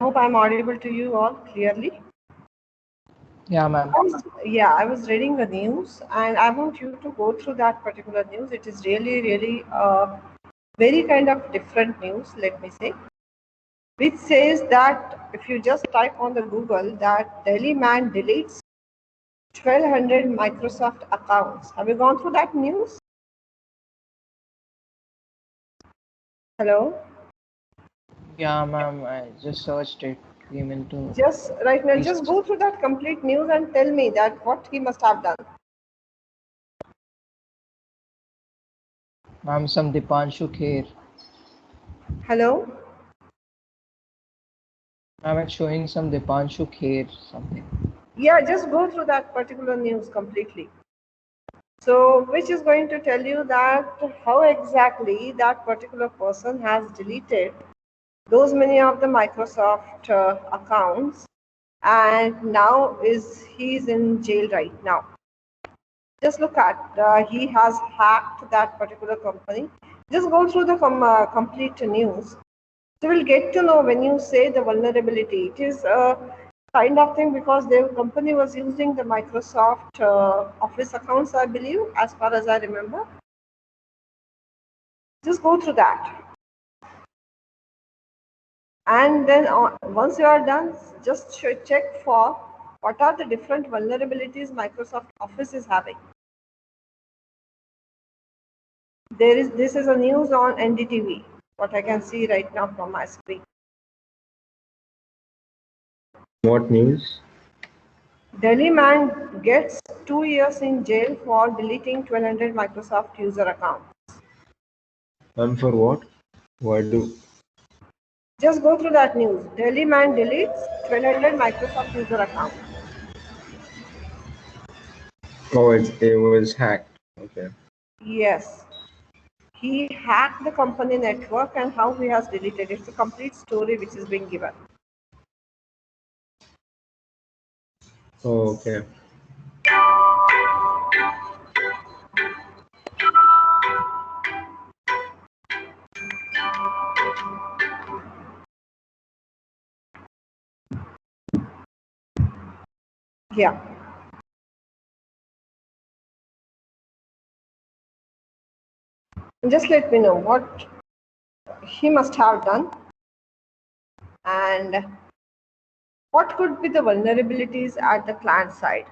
Hope I'm audible to you all clearly. Yeah, ma'am. I was reading the news and I want you to go through that particular news. It is really very kind of different news, let me say, which says that if you just type on the Google that Delhi man deletes 1200 Microsoft accounts. Have you gone through that news? Hello? Yeah, ma'am. I just searched it. Came into Just right now, just list. go through that complete news and tell me that what he must have done. Ma'am, some Dipanshu Kher. Hello? Ma'am, it's showing some Dipanshu Kher something. Yeah, just go through that particular news completely. So, which is going to tell you that how exactly that particular person has deleted those many of the Microsoft accounts, and now he's in jail right now. Just look at he has hacked that particular company. Just go through the complete news. So we'll get to know when you say the vulnerability. It is a kind of thing because the company was using the Microsoft Office accounts, I believe, as far as I remember. Just go through that. And then once you are done, just check for what are the different vulnerabilities Microsoft Office is having. This is a news on NDTV, what I can see right now from my screen. What news? Delhi man gets 2 years in jail for deleting 1200 Microsoft user accounts. And for what? Why do? Just go through that news. Delhi man deletes 1200 Microsoft user accounts. Oh, it was hacked. Okay. Yes. He hacked the company network and how he has deleted. It's a complete story which is being given. Oh, okay. Yeah. Just let me know what he must have done and what could be the vulnerabilities at the client side.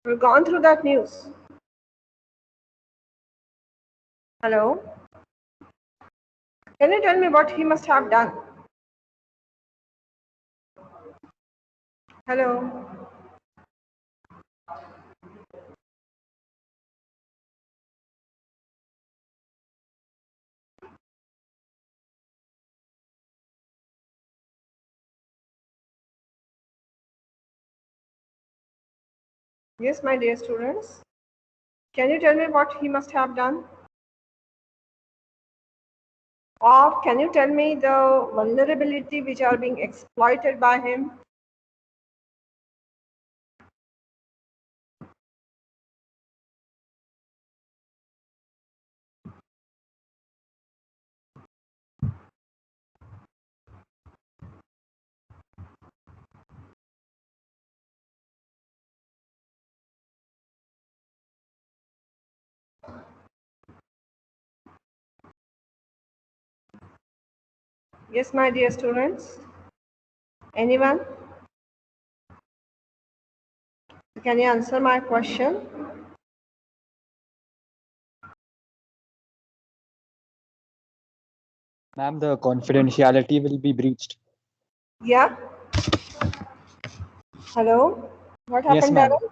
We've gone through that news. Hello? Can you tell me what he must have done? Hello? Yes, my dear students. Can you tell me what he must have done? Or can you tell me the vulnerability which are being exploited by him? Yes, my dear students. Anyone? Can you answer my question? Ma'am, the confidentiality will be breached. Yeah. Hello. What Yes, happened, ma'am. Darren?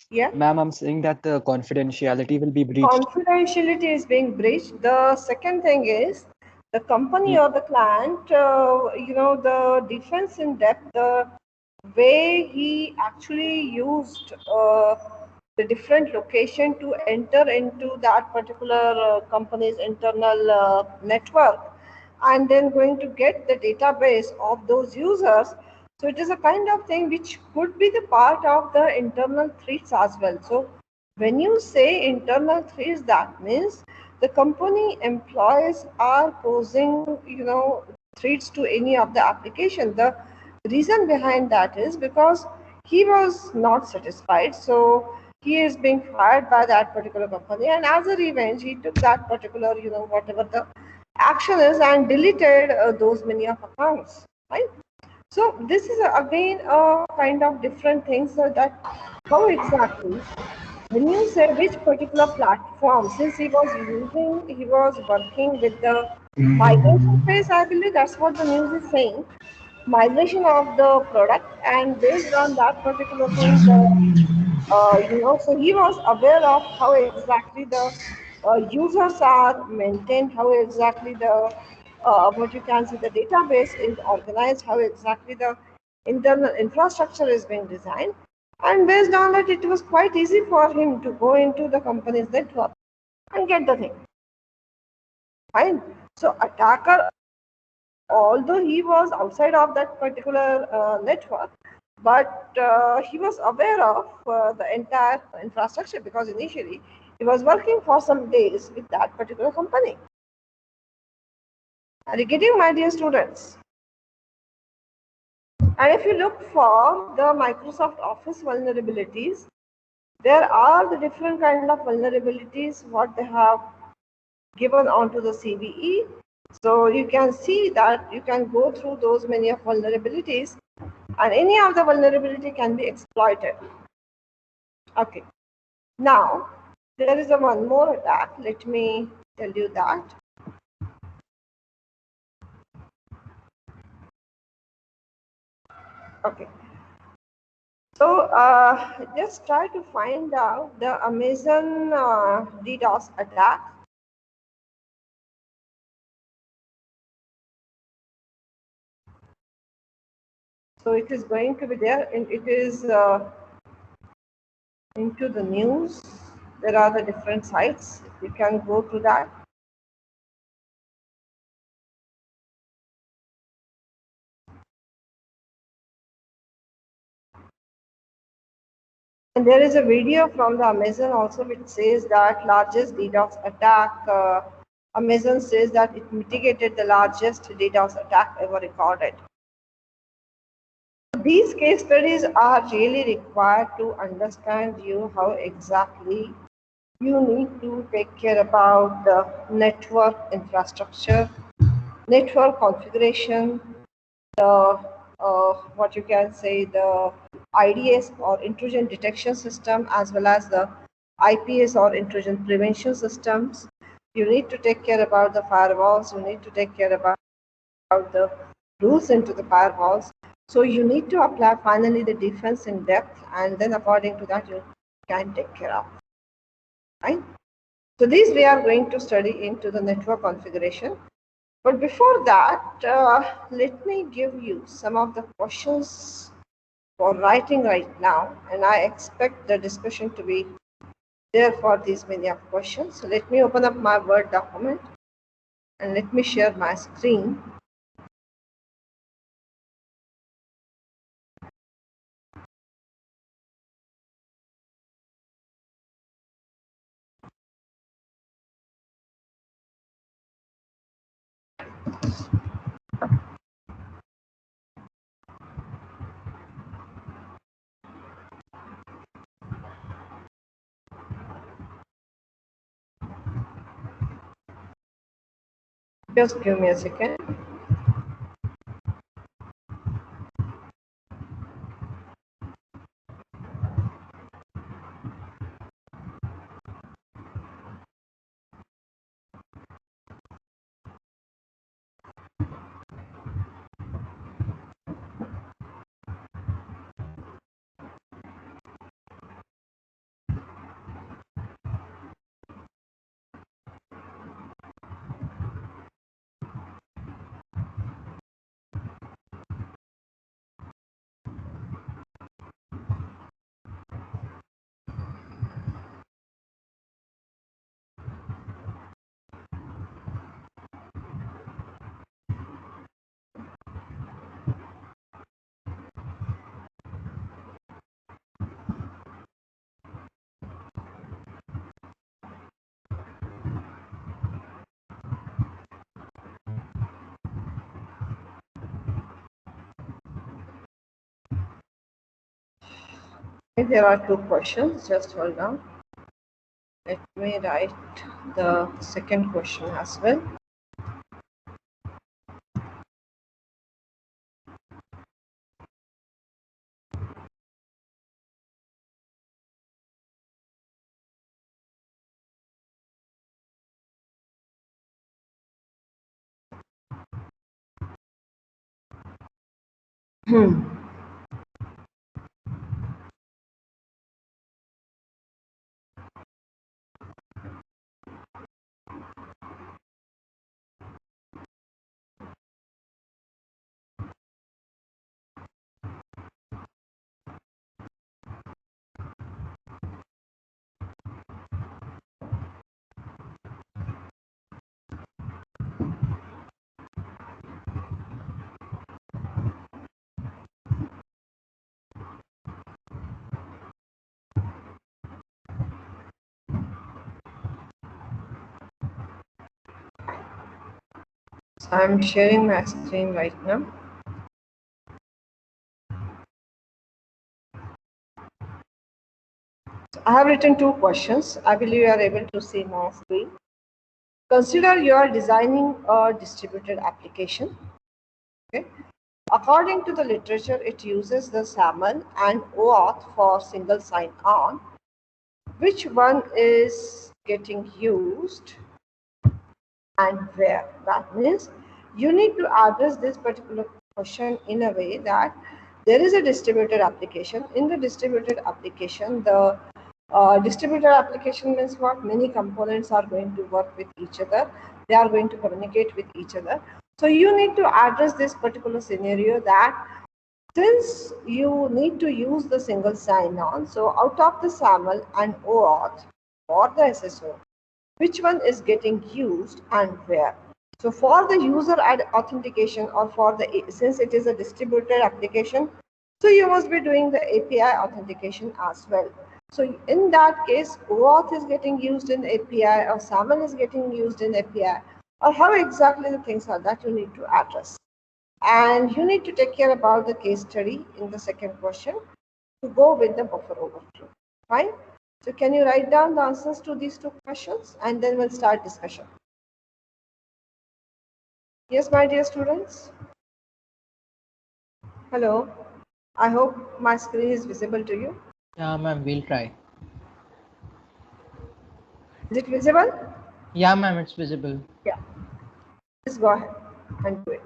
Yeah. Ma'am, I'm saying that the confidentiality will be breached. Confidentiality is being breached. The second thing is the company or the client, the defense in depth, the way he actually used the different location to enter into that particular company's internal network and then going to get the database of those users. So it is a kind of thing which could be the part of the internal threats as well. So when you say internal threats, that means the company employees are posing, threats to any of the application. The reason behind that is because he was not satisfied, so he is being fired by that particular company, and as a revenge, he took that particular, whatever the action is, and deleted those many of accounts, right? So this is again a kind of different things that how exactly when you say which particular platform, since he was working with the migration phase, I believe that's what the news is saying, migration of the product, and based on that particular thing, so he was aware of how exactly the users are maintained, how exactly the what you can see the database is organized, how exactly the internal infrastructure is being designed, and based on that, it was quite easy for him to go into the company's network and get the thing. Fine. So attacker, although he was outside of that particular network, but he was aware of the entire infrastructure because initially he was working for some days with that particular company. Are you getting, my dear students? And if you look for the Microsoft Office vulnerabilities, there are the different kind of vulnerabilities what they have given onto the CVE. So you can see that you can go through those many of vulnerabilities, and any of the vulnerability can be exploited. Okay. Now there is a one more attack. Let me tell you that. Okay. So just try to find out the Amazon DDoS attack. So it is going to be there, and it is into the news. There are the different sites. You can go to that. And there is a video from the Amazon also which says that largest DDoS attack. Amazon says that it mitigated the largest DDoS attack ever recorded. These case studies are really required to understand you how exactly you need to take care about the network infrastructure, network configuration, the what you can say the IDS or intrusion detection system, as well as the IPS or intrusion prevention systems. You need to take care about the firewalls. You need to take care about the rules into the firewalls. So you need to apply finally the defense in depth, and then according to that you can take care of. Right? So these we are going to study into the network configuration. But before that, let me give you some of the questions for writing right now, and I expect the discussion to be there for these many of questions. So let me open up my Word document and let me share my screen. Just give me a second. There are two questions. Just hold on. Let me write the second question as well. So I'm sharing my screen right now. So I have written two questions. I believe you are able to see my screen. Consider you are designing a distributed application. Okay. According to the literature, it uses the SAML and OAuth for single sign-on. Which one is getting used and where? That means you need to address this particular question in a way that there is a distributed application. In the distributed application, the distributed application means what? Many components are going to work with each other. They are going to communicate with each other. So you need to address this particular scenario that since you need to use the single sign-on, so out of the SAML and OAuth for the SSO, which one is getting used and where? So for the user authentication or for the, since it is a distributed application, so you must be doing the API authentication as well. So in that case, OAuth is getting used in API or SAML is getting used in API, or how exactly the things are that you need to address. And you need to take care about the case study in the second question to go with the buffer overflow. Fine. So can you write down the answers to these two questions and then we'll start discussion. Yes, my dear students. Hello. I hope my screen is visible to you. Yeah, ma'am, we'll try. Is it visible? Yeah, ma'am, it's visible. Yeah. Just go ahead and do it.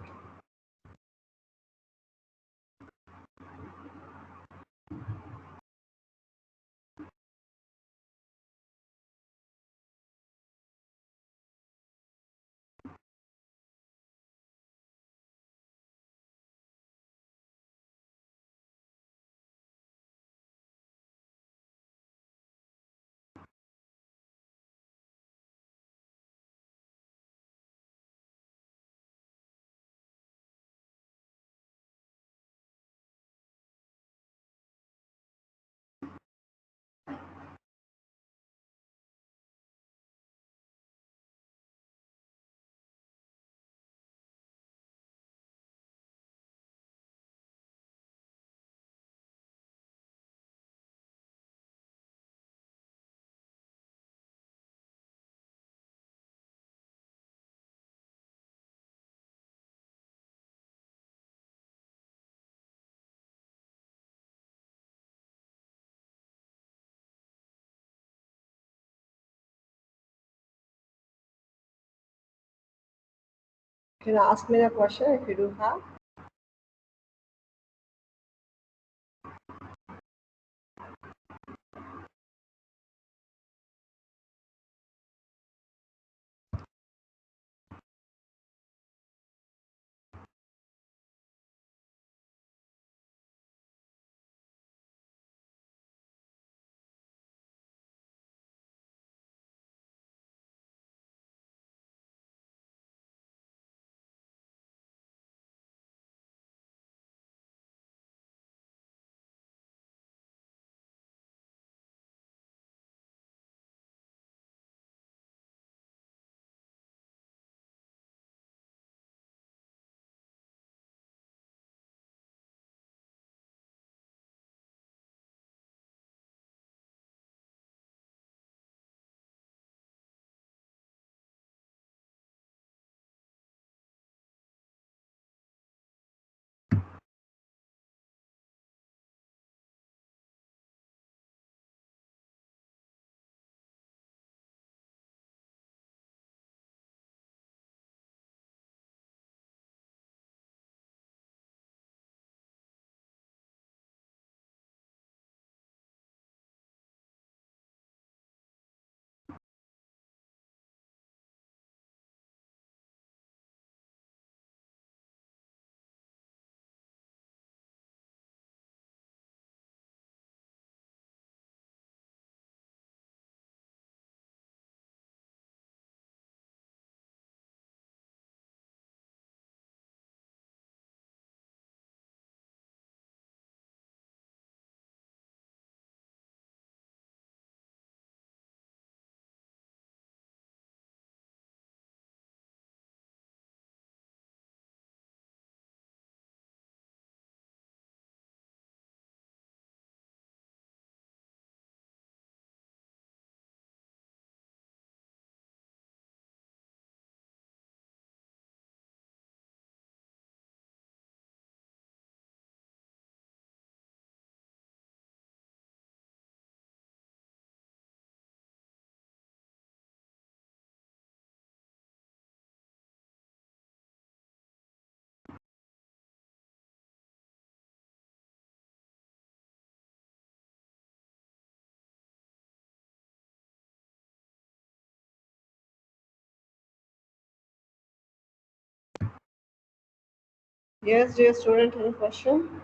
You can ask me the question if you do have. Yes, dear student, any question?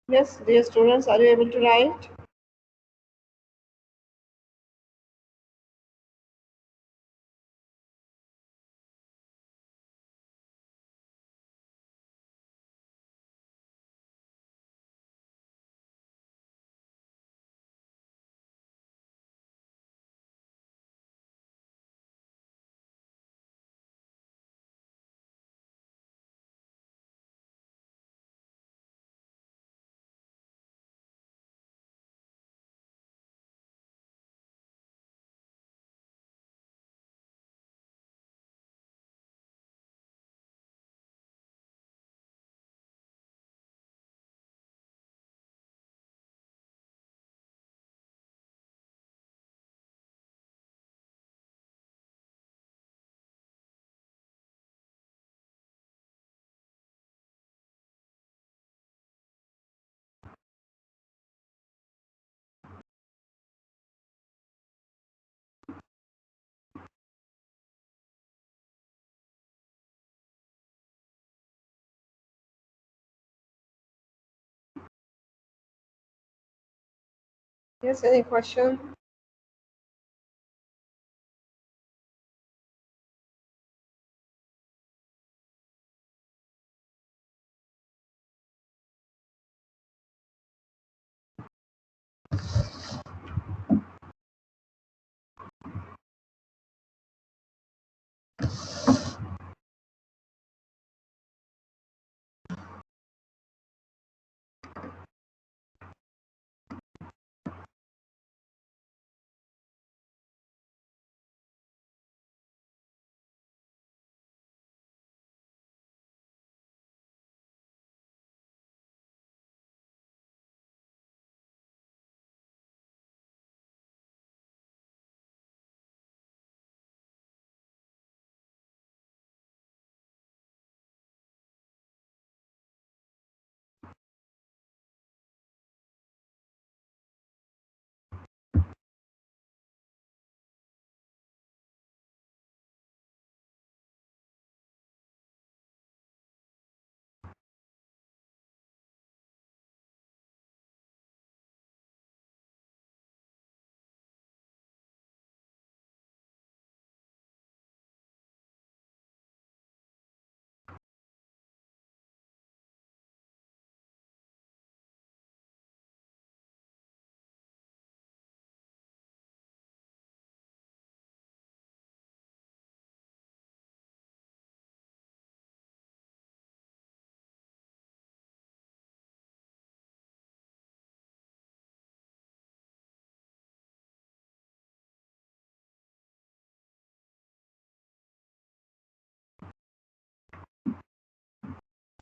Yes, dear students, are you able to write? Yes, any question?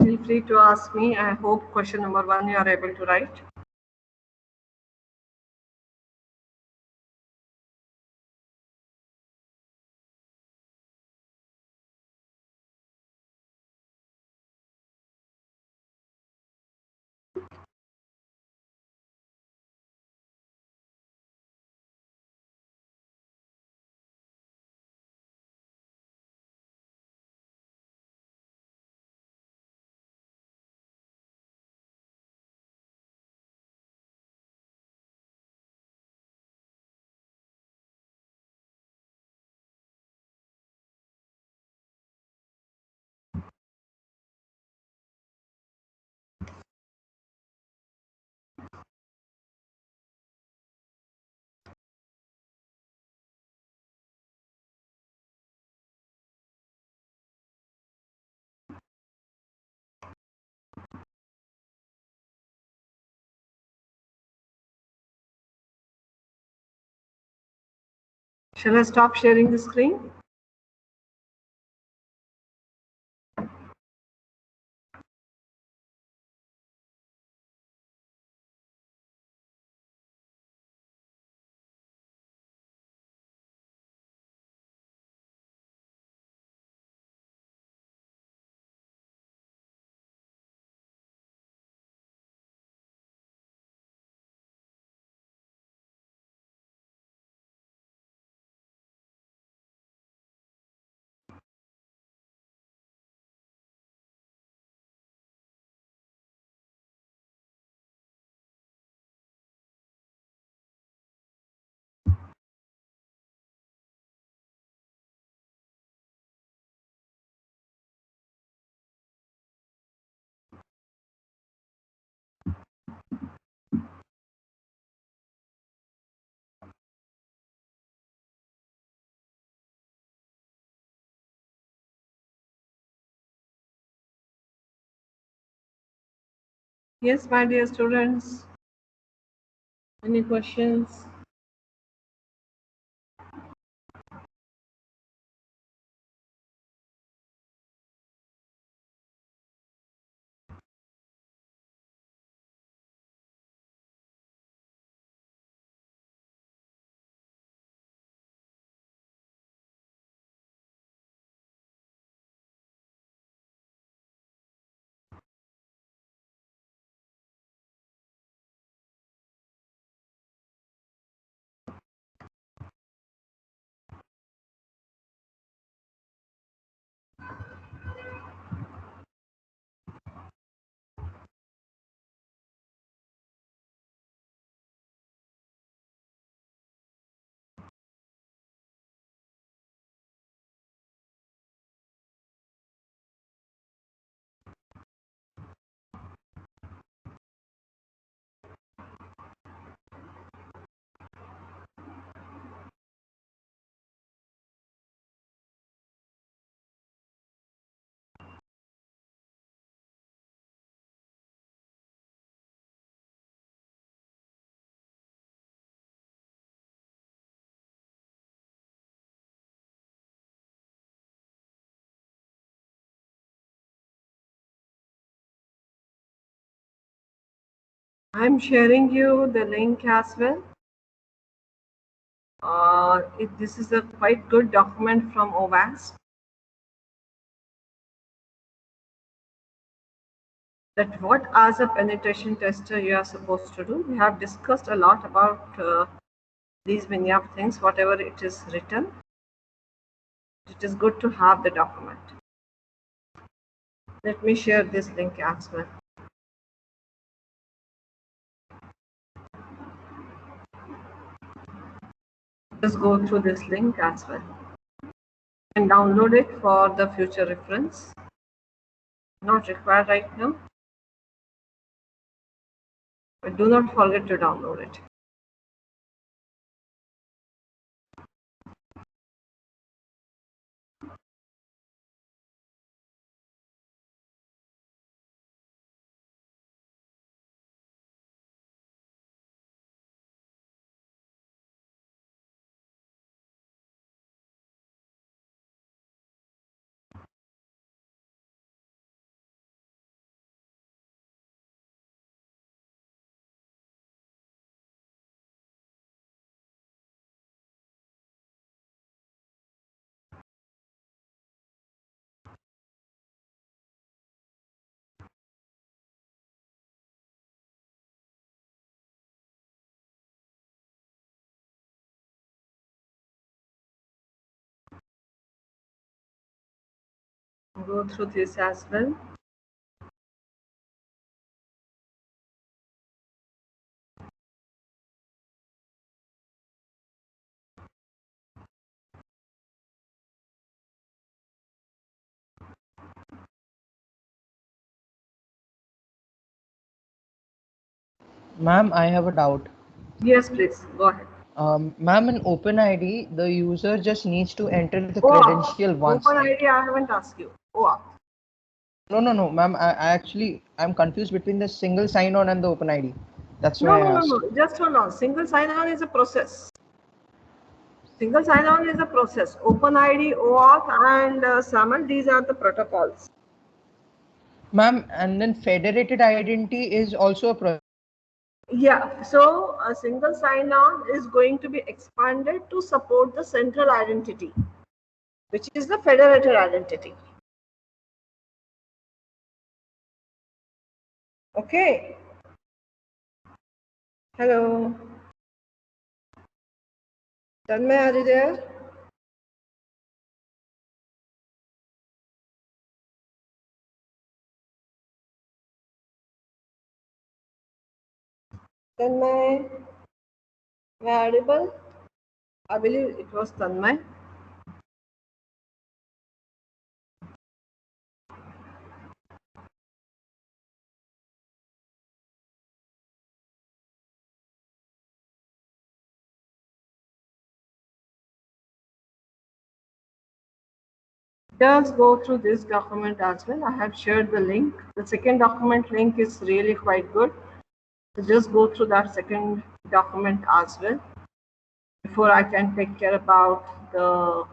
Feel free to ask me. I hope question number 1 you are able to write. Shall I stop sharing the screen? Yes, my dear students. Any questions? I'm sharing you the link as well. This is a quite good document from OWASP. That what as a penetration tester you are supposed to do. We have discussed a lot about these many of things, whatever it is written. It is good to have the document. Let me share this link as well. Just go through this link as well and download it for the future reference. Not required right now, but do not forget to download it. Go through this as well. Ma'am, I have a doubt. Yes, please go ahead. Ma'am, in OpenID, the user just needs to enter the OAuth. credential once, right? OpenID, I haven't asked you. OAuth. No, ma'am. I'm confused between the single sign-on and the OpenID. That's why I asked. No. Just hold on. Single sign-on is a process. Single sign-on is a process. OpenID, OAuth, and SAML, these are the protocols. Ma'am, and then federated identity is also a process. Yeah, so a single sign-on is going to be expanded to support the central identity, which is the federated identity. Okay. Hello. Tanmay, are you there? Tanmay, am I audible? I believe it was Tanmay. Just go through this document as well. I have shared the link. The second document link is really quite good. So just go through that second document as well before I can take care about the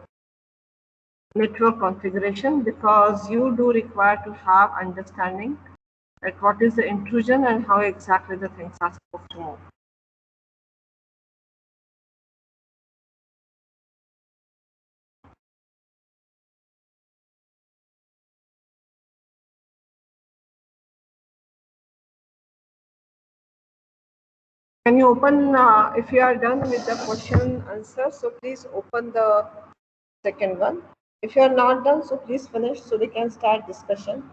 network configuration, because you do require to have understanding like what is the intrusion and how exactly the things are supposed to move. Can you open, if you are done with the question answer, so please open the second one. If you are not done, so please finish so we can start discussion.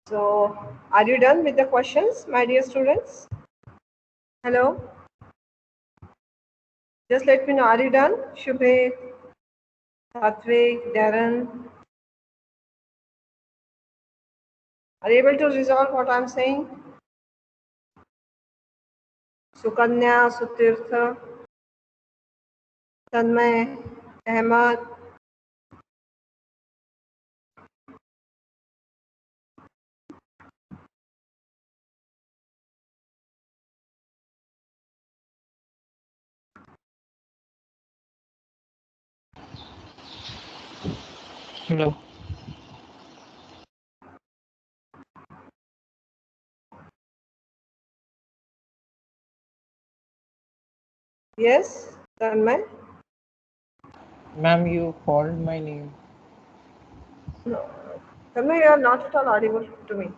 So, are you done with the questions, my dear students? Hello? Just let me know, are you done? Shubhe, Satvik, Darren, are you able to resolve what I'm saying? Sukanya, Sutirtha, Tanmay, Ahmad. Hello. Yes, Tanmay? Ma'am, you called my name. No. Tanmay, you are not at all audible to me.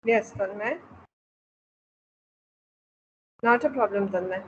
Yes, Tanmay. Not a problem, Tanmay.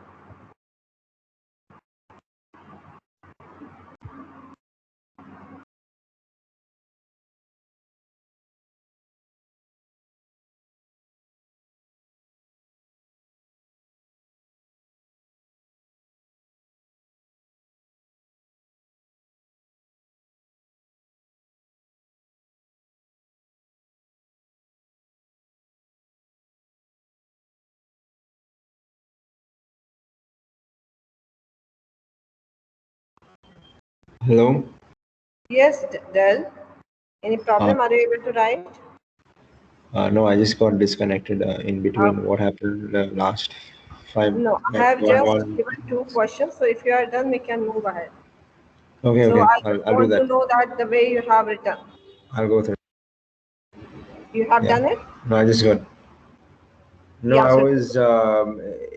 Hello. Yes, Del. Any Uh, problem? Are you able to write? no, I just got disconnected in between. Okay. What happened last five? No, I Like have one, just one. given two questions. So if you are done, we can move ahead. Okay, So okay. I just I'll do want to that. know that the way you have written. I'll go through. You have Yeah. done it? No, I just got. No, Yeah, I so was.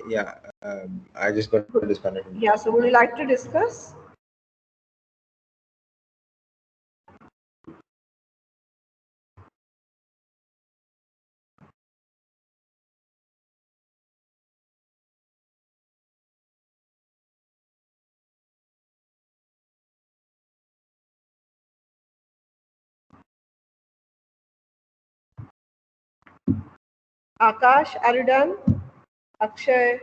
Yeah. I just got disconnected. yeah, so would you like to discuss? Akash, are you done? Akshay,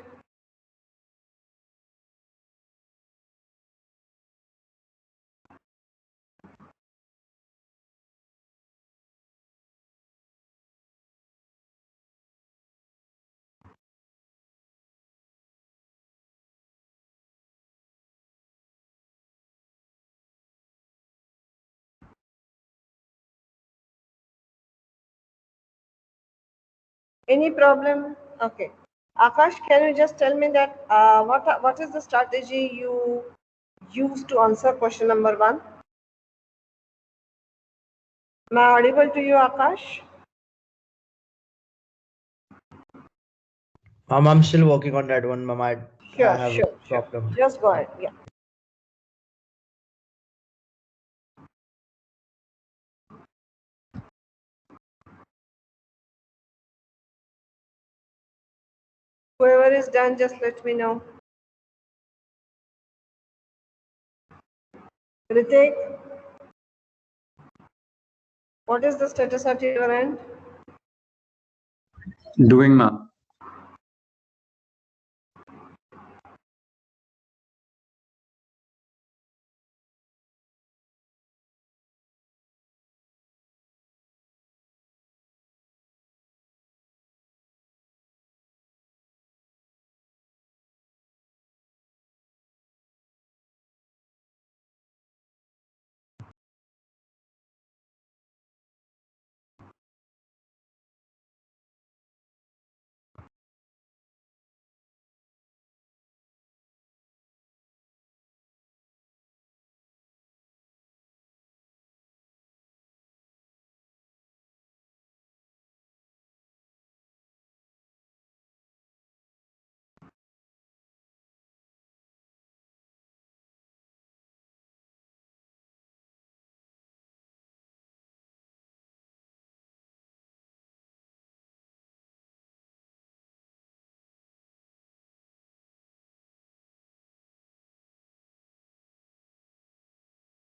any problem? Okay. Akash, can you just tell me that what is the strategy you use to answer question number one? Am I audible to you, Akash? I'm still working on that one, ma'am. I Sure, have a sure, sure. problem. Just go ahead. Yeah. Whoever is done, just let me know. Ritik, what is the status at your end? Doing, ma'am.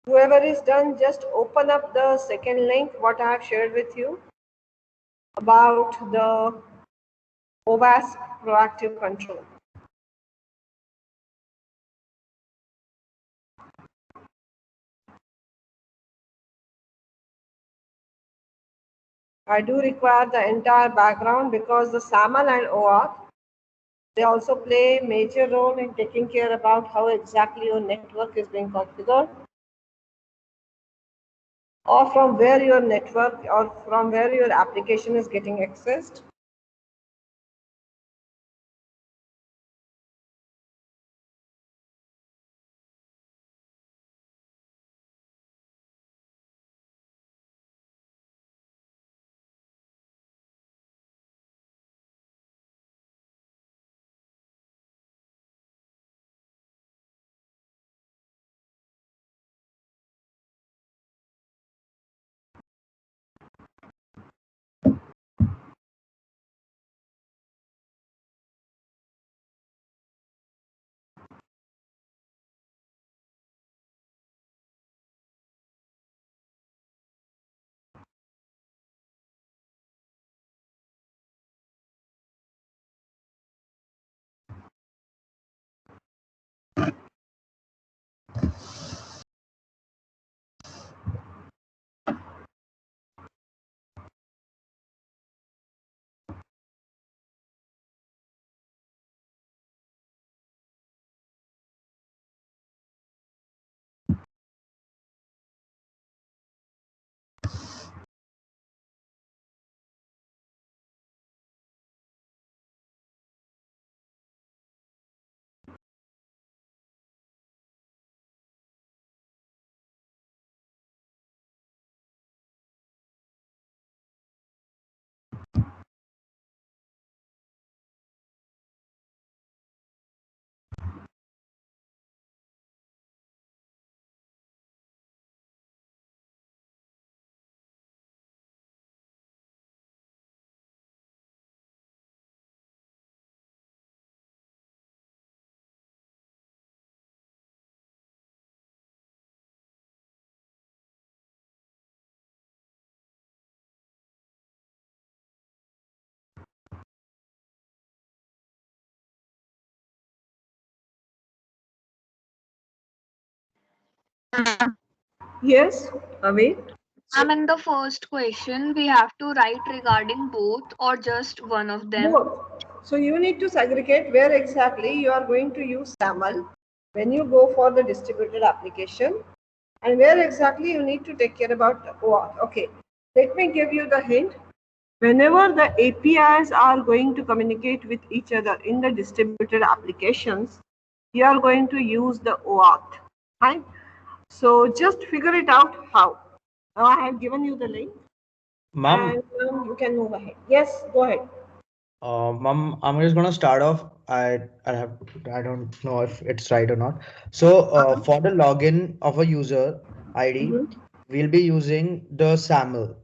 Whoever is done, just open up the second link, what I have shared with you about the OWASP proactive control. I do require the entire background because the SAML and OAuth, they also play a major role in taking care about how exactly your network is being configured, or from where your network or from where your application is getting accessed. Yes, Avi? In the first question, we have to write regarding both or just one of them. Both. So you need to segregate where exactly you are going to use SAML when you go for the distributed application, and where exactly you need to take care about OAuth. Okay, let me give you the hint. Whenever the APIs are going to communicate with each other in the distributed applications, you are going to use the OAuth. Fine. So just figure it out how. Now I have given you the link, Ma'am, and you can move ahead. Yes, go ahead. ma'am, I'm just gonna start off. I don't know if it's right or not. So, for the login of a user ID, we'll be using the SAML.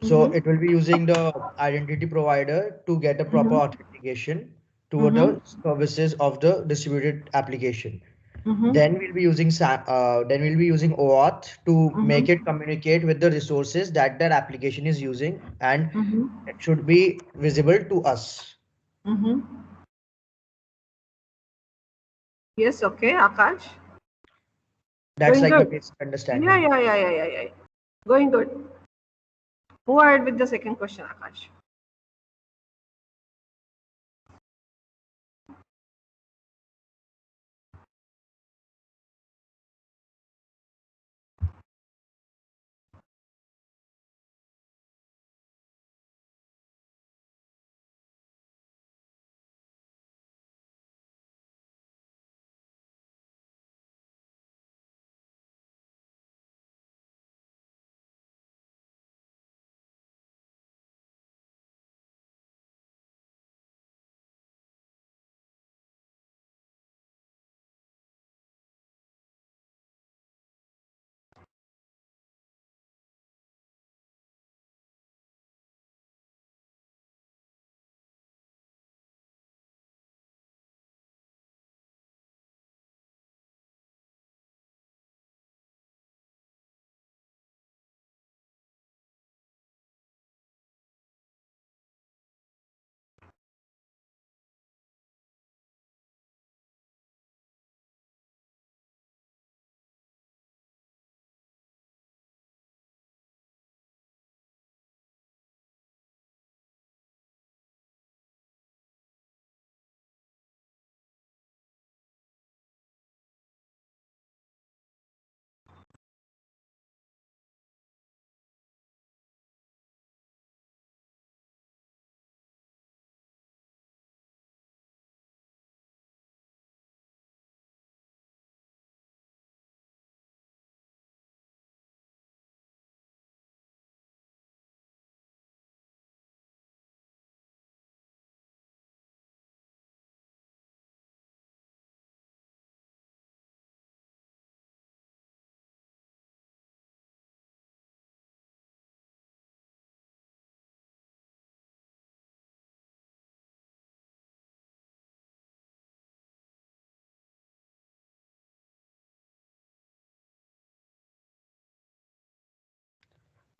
So it will be using the identity provider to get a proper authentication to the services of the distributed application. Then we'll be using OAuth to make it communicate with the resources that that application is using, and it should be visible to us. Yes, okay, Akash. That's Going like the good. basic understanding. Yeah. Going good. Go ahead with the second question, Akash.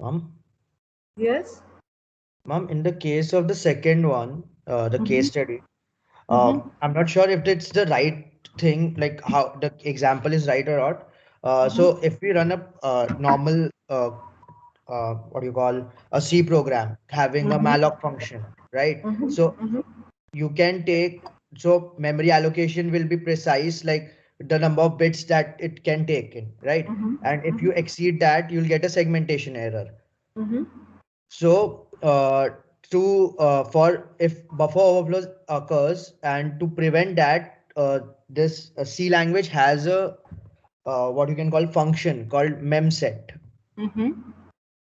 Ma'am, Yes. ma'am, in the case of the second one, the case study, Mm-hmm. I'm not sure if it's the right thing, like how the example is right or not. Mm-hmm. So if we run a normal, what do you call, a C program having a Mm-hmm. malloc function, right? So Mm-hmm. you can take, so memory allocation will be precise, like the number of bits that it can take in, right? And if you exceed that, you'll get a segmentation error. Mm-hmm. So, to for if buffer overflows occurs, and to prevent that, this C language has a what you can call function called memset Mm-hmm.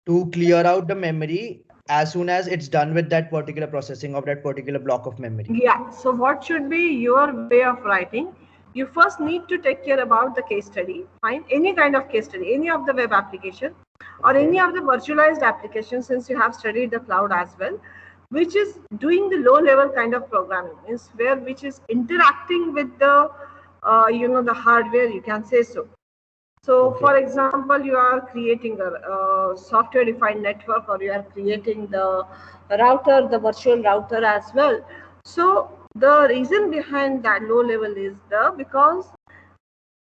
to clear out the memory as soon as it's done with that particular processing of that particular block of memory. Yeah. So what should be your way of writing? You first need to take care about the case study. Find any kind of case study, any of the web application or Okay. any of the virtualized application, since you have studied the cloud as well, which is doing the low level kind of programming, is where which is interacting with the the hardware, you can say so. So, Okay. for example, you are creating a software-defined network, or you are creating the router, the virtual router as well. So, the reason behind that low level is because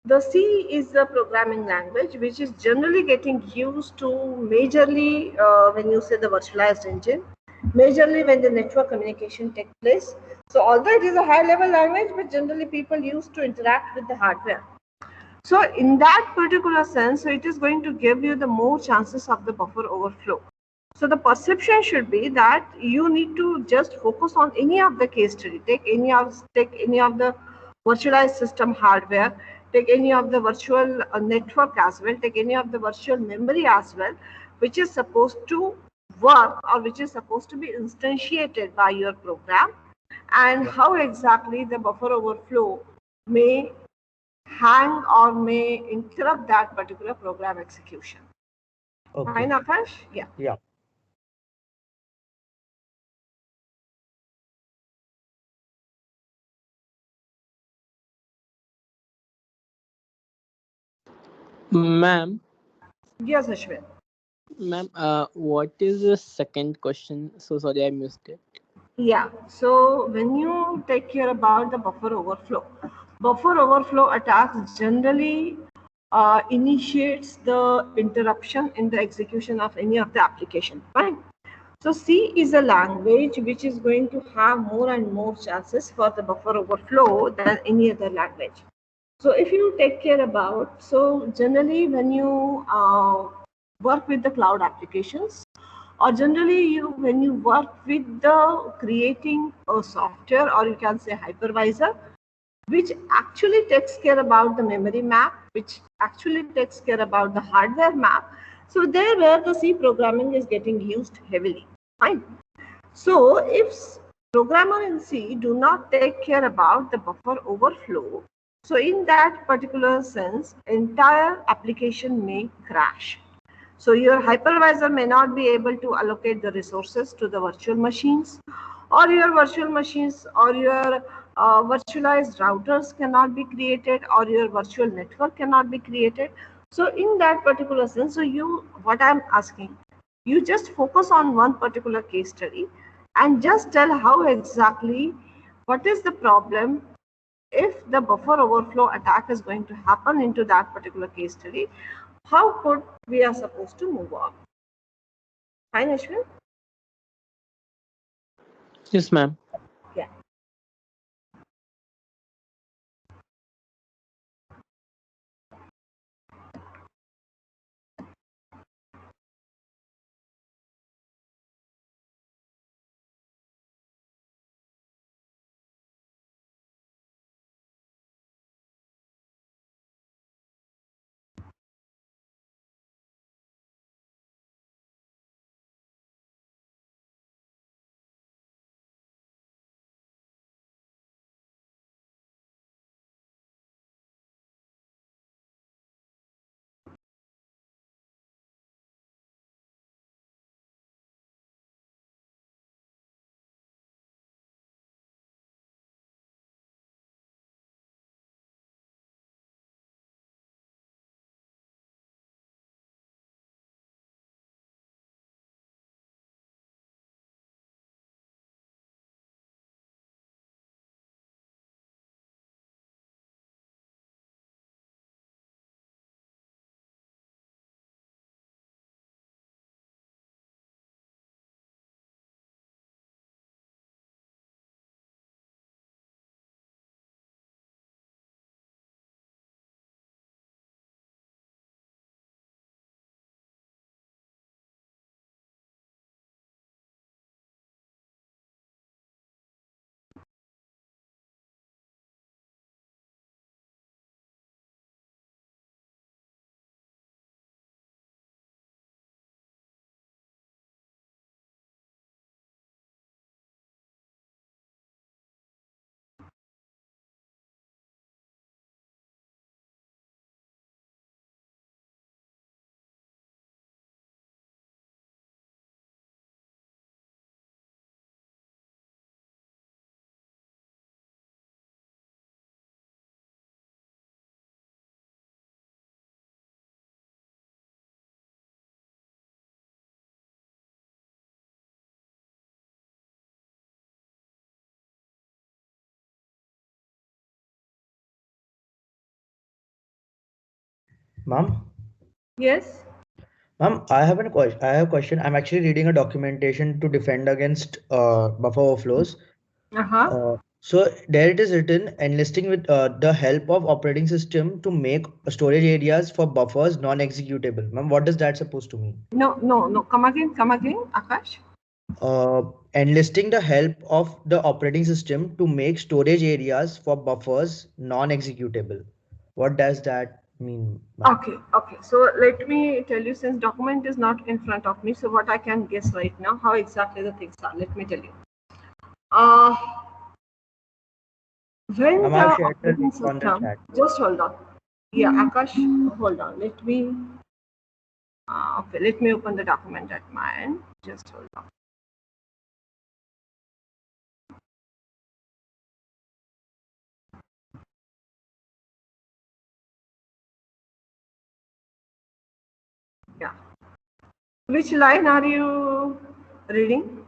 The C is the programming language, which is generally getting used to majorly when you say the virtualized engine, majorly when the network communication takes place. So although it is a high level language, but generally people use to interact with the hardware. So in that particular sense, so it is going to give you the more chances of the buffer overflow. So the perception should be that you need to just focus on any of the case study, take any of the virtualized system hardware, take any of the virtual network as well, take any of the virtual memory as well, which is supposed to work or which is supposed to be instantiated by your program, and how exactly the buffer overflow may hang or may interrupt that particular program execution. Okay. Fine, Akash? Yeah. Yeah. Ma'am, Yes, Ashwin. ma'am, what is the second question? So sorry, I missed it. Yeah. So when you take care about the buffer overflow attacks generally initiates the interruption in the execution of any of the application. Fine. So C is a language which is going to have more and more chances for the buffer overflow than any other language. So if you take care about, so generally when you work with the cloud applications, or generally when you work with the creating a software, or you can say hypervisor, which actually takes care about the memory map, which actually takes care about the hardware map. So there where the C programming is getting used heavily. Fine. So if programmer in C do not take care about the buffer overflow, so in that particular sense, entire application may crash. So your hypervisor may not be able to allocate the resources to the virtual machines, or your virtual machines or your virtualized routers cannot be created, or your virtual network cannot be created. So in that particular sense, so what I'm asking, you just focus on one particular case study and just tell how exactly what is the problem if the buffer overflow attack is going to happen into that particular case study, how could we are supposed to move on. Fine, Ashwin? Yes, ma'am. Yeah. Ma'am, Yes. ma'am, I have a question. I have a question. I'm actually reading a documentation to defend against buffer overflows. Uh-huh. So there it is written, enlisting with the help of operating system to make storage areas for buffers non-executable. Ma'am, what does that supposed to mean? No. Come again, Akash. Enlisting the help of the operating system to make storage areas for buffers non-executable. What does that mean, ma'am? Okay. So let me tell you, since document is not in front of me, so what I can guess right now, how exactly the things are. Let me tell you. Uh, when Ma'am, I the have shared the operating link on the system, chat. just hold on. Yeah, Akash, hold on. Let me. Okay, let me open the document at my end. Just hold on. Yeah. Which line are you reading,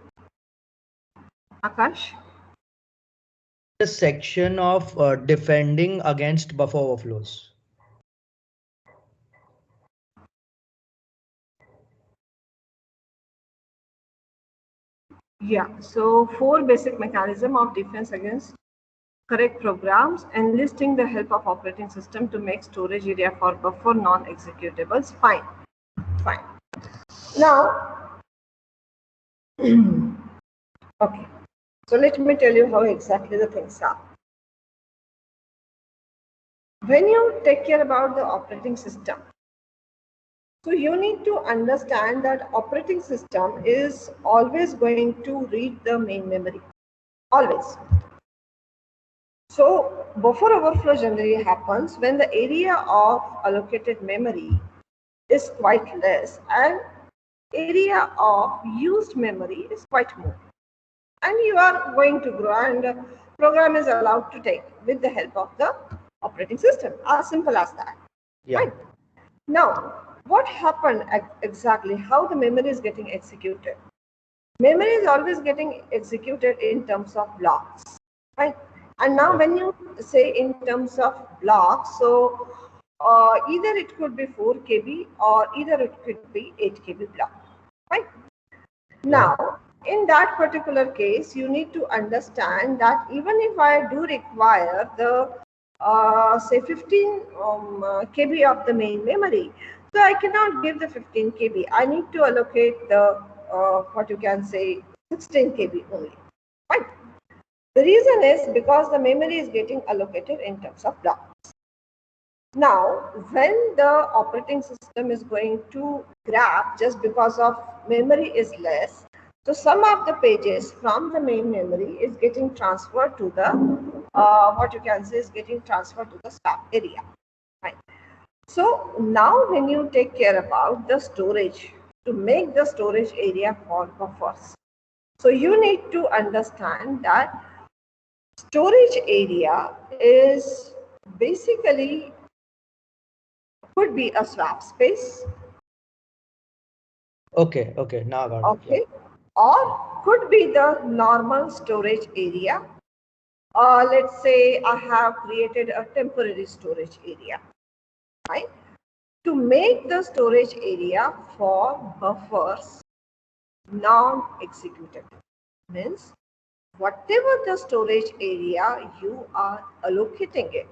Akash? The section of defending against buffer overflows. Yeah. So 4 basic mechanism of defense against correct programs, enlisting the help of operating system to make storage area for buffer non-executables. Fine. Now, okay. So let me tell you how exactly the things are. When you take care about the operating system, so you need to understand that operating system is always going to read the main memory. Always. So buffer overflow generally happens when the area of allocated memory is quite less and area of used memory is quite more. And you are going to grow and the program is allowed to take with the help of the operating system. As simple as that. Yeah. Right? Now, what happened exactly? How the memory is getting executed? Memory is always getting executed in terms of blocks, right? And now when you say in terms of blocks, so either it could be 4 KB or either it could be 8 KB block, right? Now, in that particular case, you need to understand that even if I do require the say 15 KB of the main memory, so I cannot give the 15 KB. I need to allocate the what you can say 16 KB only. Right? The reason is because the memory is getting allocated in terms of blocks. Now, when the operating system is going to grab just because of memory is less, so some of the pages from the main memory is getting transferred to the what you can say is getting transferred to the start area. Right. So now when you take care about the storage to make the storage area for buffers, so you need to understand that storage area is basically could be a swap space, Okay. Now I got it. Yeah. okay, or could be the normal storage area. Let's say I have created a temporary storage area, right? To make the storage area for buffers non-executable means whatever the storage area you are allocating it,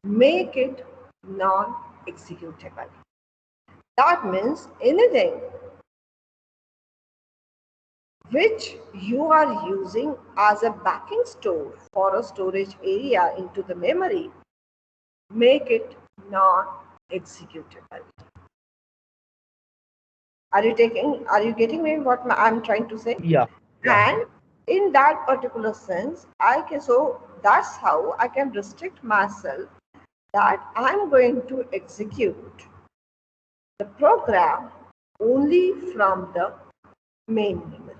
make it non-executable. That means anything which you are using as a backing store for a storage area into the memory, make it non-executable. Are you getting me what I'm trying to say? Yeah. And in that particular sense, so that's how I can restrict myself that I'm going to execute the program only from the main memory.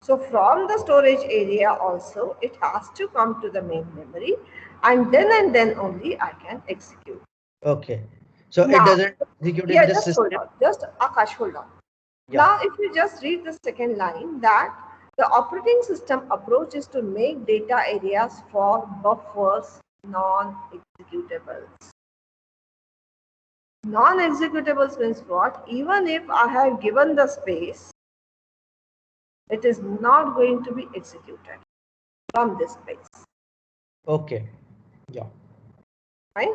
So from the storage area also, it has to come to the main memory and then only I can execute. Okay. So it Now, doesn't execute in yeah, the just hold system. on. Just Akash, hold on. Yeah. Now, if you just read the second line that the operating system approach is to make data areas for buffers non-executables. Non-executables means what? Even if I have given the space, it is not going to be executed from this space. Okay. Yeah. Right?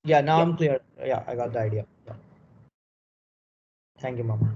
Yeah, now Yeah. I'm clear. Yeah, I got the idea. Yeah. Thank you, Mama.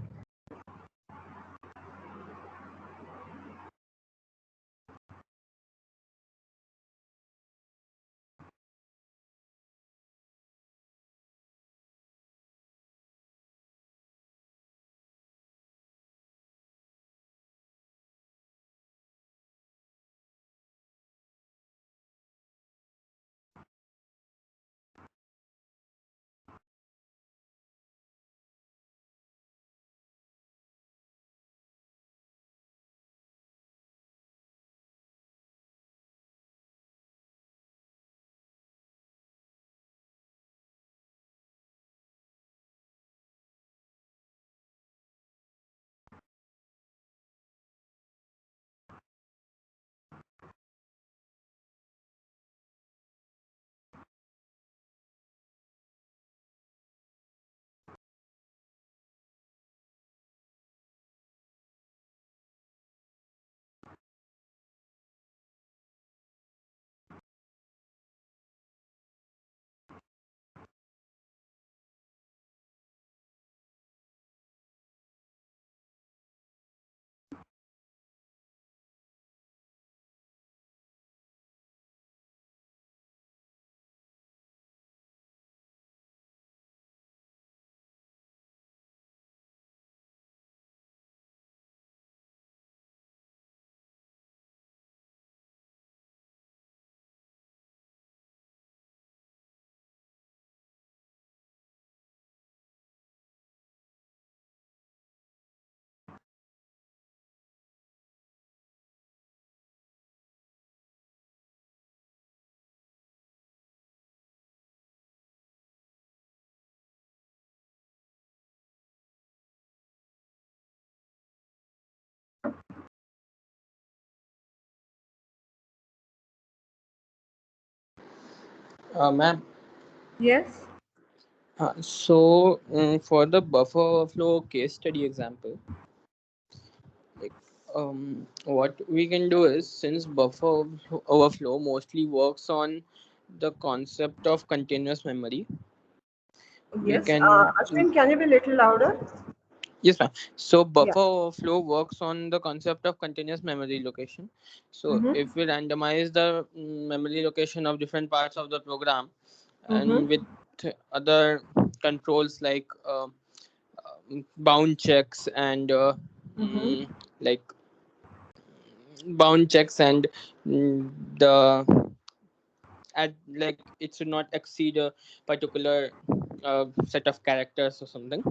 Ma'am, Yes. for the buffer overflow case study example, like what we can do is, since overflow mostly works on the concept of continuous memory, we Yes. can Ashwin, can you be a little louder? yes ma'am. So Yeah. buffer overflow works on the concept of continuous memory location. So Mm-hmm. if we randomize the memory location of different parts of the program, and Mm-hmm. with other controls like bound checks and Mm-hmm. like bound checks and the at like it should not exceed a particular set of characters or something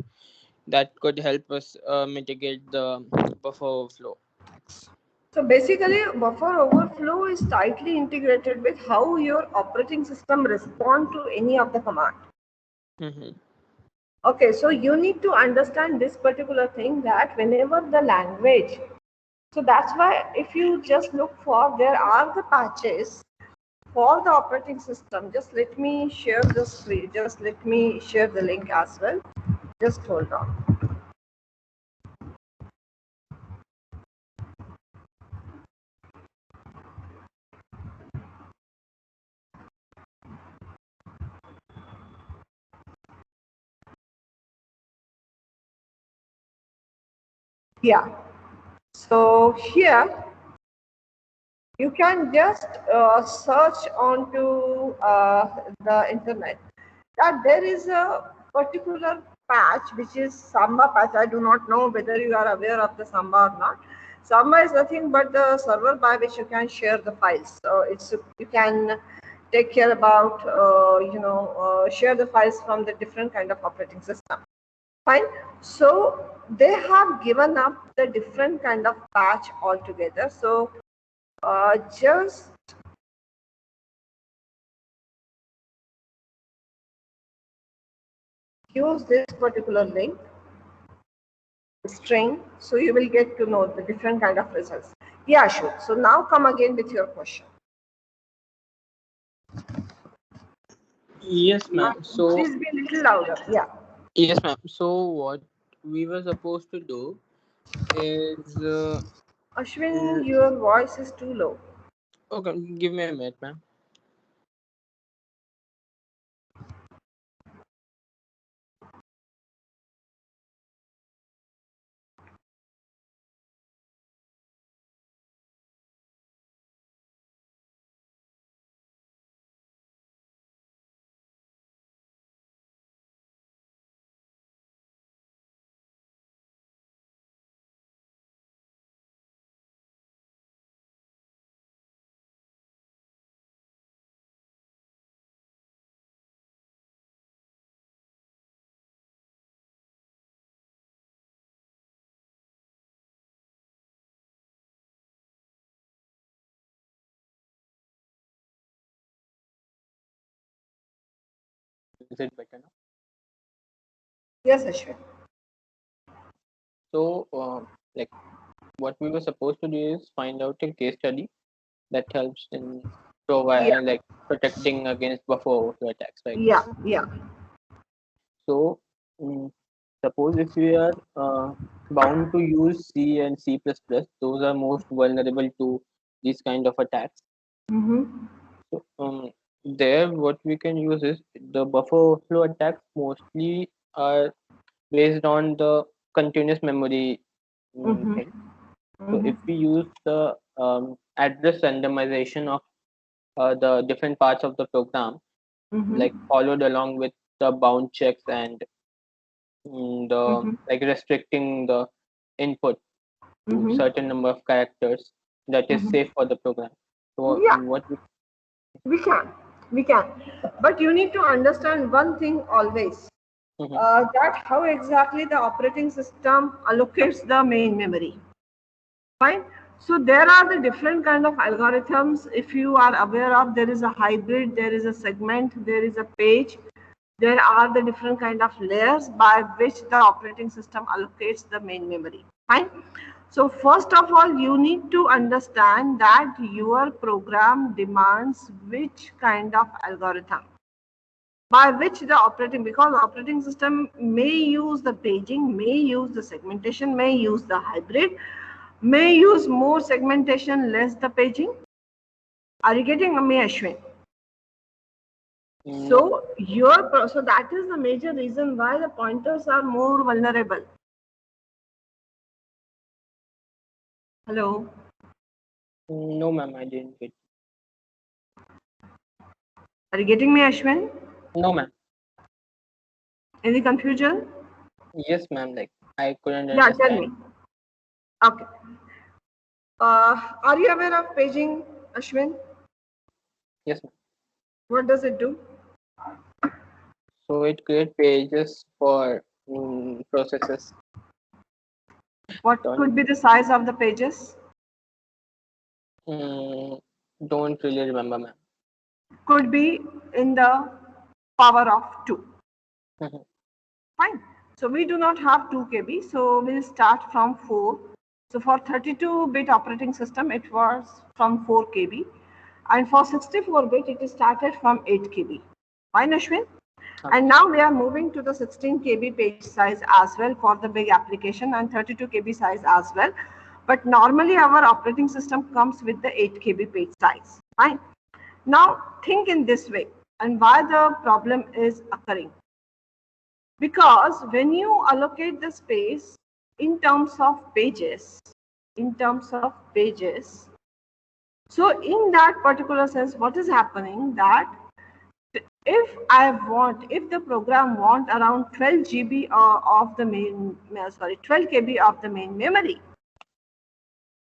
that could help us mitigate the buffer overflow attacks. So basically, buffer overflow is tightly integrated with how your operating system respond to any of the command. Mm-hmm. Okay, so you need to understand this particular thing that whenever the language, so that's why if you just look for, there are the patches for the operating system. Just let me share the screen. Just let me share the link as well. Just hold on. Yeah. So here you can just search onto the internet that there is a particular patch which is Samba patch. I do not know whether you are aware of the Samba or not. Samba is nothing but the server by which you can share the files. So it's you can take care about share the files from the different kind of operating system. Fine. So they have given up the different kind of patch altogether. So just use this particular link string, so you will get to know the different kind of results. Yeah, sure. So now come again with your question. Yes, ma'am. So Please be a little louder. Yeah. yes, ma'am. So what we were supposed to do is Ashwin, your voice is too low. okay. Give me a minute, ma'am. Is it better now? Yes, Ashwin. So like what we were supposed to do is find out a case study that helps in Yeah, provide like protecting against buffer overflow attacks, right? yeah, yeah. So suppose if we are bound to use C and C++, those are most vulnerable to these kind of attacks. Mm-hmm. So there what we can use is the buffer overflow attacks mostly are based on the continuous memory Mm-hmm. thing. So Mm-hmm. if we use the address randomization of the different parts of the program, Mm-hmm. like followed along with the bound checks and the Mm-hmm. like restricting the input to Mm-hmm. certain number of characters that is Mm-hmm. safe for the program. So Yeah, what we, we can. We can. But you need to understand one thing always. Mhm. That how exactly the operating system allocates the main memory. Fine. So there are the different kind of algorithms. If you are aware of, there is a hybrid, there is a segment, there is a page. There are the different kind of layers by which the operating system allocates the main memory. Fine. So first of all, you need to understand that your program demands which kind of algorithm by which the operating, because operating system may use the paging, may use the segmentation, may use the hybrid, may use more segmentation, less the paging. Are you getting me, Ashwin? no, So so that is the major reason why the pointers are more vulnerable. Hello. no, ma'am, I didn't get. Are you getting me, Ashwin? No, ma'am. Any confusion? Yes, ma'am. Like I couldn't Yeah, tell understand. me. Okay. Are you aware of paging, Ashwin? Yes, ma'am. What does it do? So it create pages for processes. What Don't could be the size of the pages? mm, don't really remember, ma'am. Could be in the power of 2. Mhm. Fine. So we do not have 2 KB. So we'll start from 4. So for 32-bit operating system, it was from 4 KB. And for 64-bit, it started from 8 KB. Fine, Ashwin? And now we are moving to the 16 KB page size as well for the big application and 32 KB size as well. But normally our operating system comes with the 8 KB page size. Fine. Now think in this way and why the problem is occurring. Because when you allocate the space in terms of pages, so in that particular sense, what is happening that if the program want around 12 GB of the main, 12 KB of the main memory.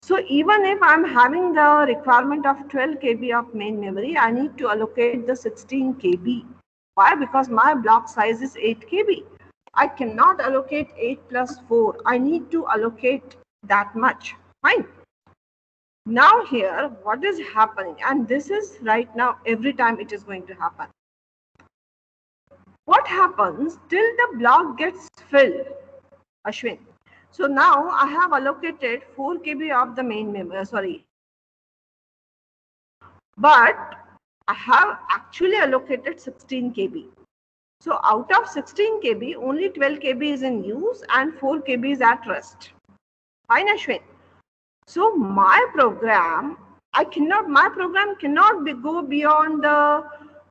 So even if I'm having the requirement of 12 KB of main memory, I need to allocate the 16 KB. Why? Because my block size is 8 KB. I cannot allocate 8 plus 4. I need to allocate that much. Fine. Now here, what is happening? And this is right now, every time it is going to happen. What happens till the block gets filled, Ashwin? So now I have allocated 4 KB of the main memory, but I have actually allocated 16 KB. So out of 16 KB, only 12 KB is in use and 4 KB is at rest. Fine, Ashwin. So my program cannot go beyond the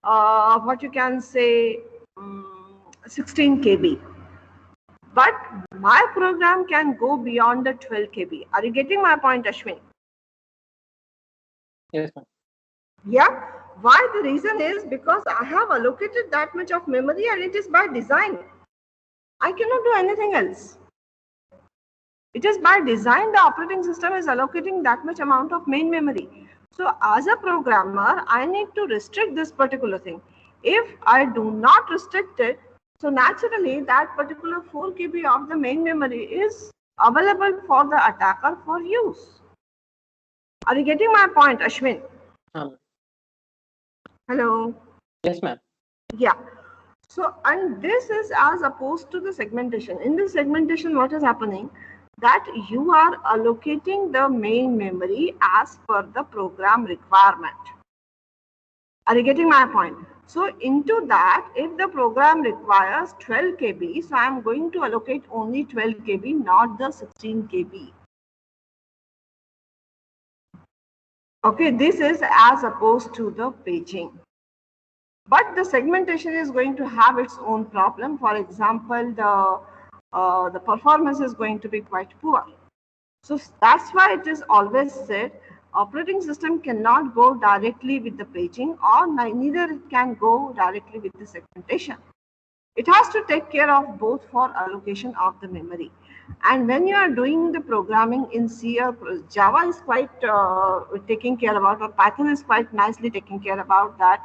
what you can say 16 KB. But my program can go beyond the 12 KB. Are you getting my point, Ashwin? Yes, ma'am. Yeah. Why? The reason is because I have allocated that much of memory and it is by design. I cannot do anything else. It is by design the operating system is allocating that much amount of main memory. So as a programmer, I need to restrict this particular thing. If I do not restrict it, so naturally that particular 4 KB of the main memory is available for the attacker for use. Are you getting my point, Ashwin? Hello. Yes, ma'am. Yeah. So, and this is as opposed to the segmentation. In the segmentation, what is happening? That you are allocating the main memory as per the program requirement. Are you getting my point? So into that, if the program requires 12 KB, so I am going to allocate only 12 KB, not the 16 KB. Okay, this is as opposed to the paging. But the segmentation is going to have its own problem. For example, the performance is going to be quite poor. So that's why it is always said operating system cannot go directly with the paging, or neither it can go directly with the segmentation. It has to take care of both for allocation of the memory. And when you are doing the programming in C or Java is quite taking care about, or Python is quite nicely taking care about that.